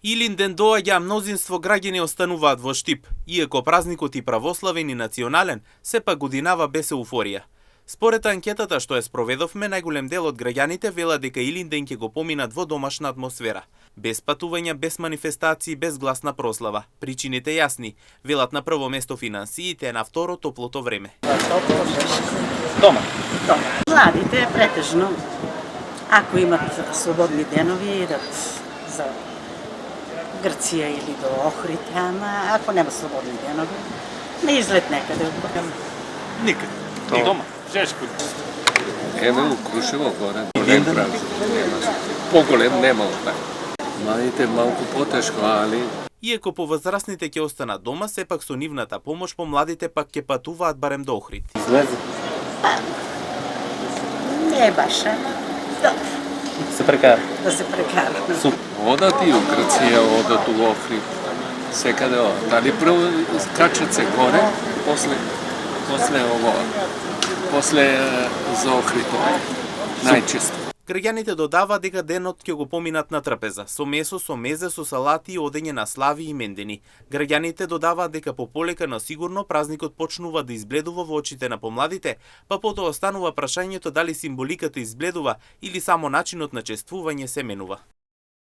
Илинден доаѓа, а мнозинство граѓани остануваат во штип, иако празникот и православен и национален, сепак годинава без еуфорија. Според анкетата што ја спроведовме, најголем дел од граѓаните велат дека Илинден ќе го поминат во домашна атмосфера. Без патувања, без манифестации, без гласна прослава. Причините јасни. Велат на прво место финансиите, на второ топлото време. Дома. Младите претежно, ако имат слободни денови, идат за Грција или до Охрид, ама ако нема слободни денови, на излет некаде. Никаде. И дома. Жешко. Еве у Крушево горе, голем празник нема. Поголем немало така. Младите малку потешко, али Иако повозрастните ќе останат дома, сепак со нивната помош помладите пак ќе патуваат барем до Охрид. Излезе. Не е баш, Се прекара. да се прекара. одат и у Грција, одат у Охрид, секаде одат. Али прво скачат се горе, после ово, после за Охрид, најчесто. Граѓаните додаваат дека денот ќе го поминат на трпеза, со месо, со мезе, со салати и одење на слави и мендени. Граѓаните додаваат дека пополека на сигурно празникот почнува да избледува во очите на помладите, па потоа останува прашањето дали символиката избледува или само начинот на чествување се менува.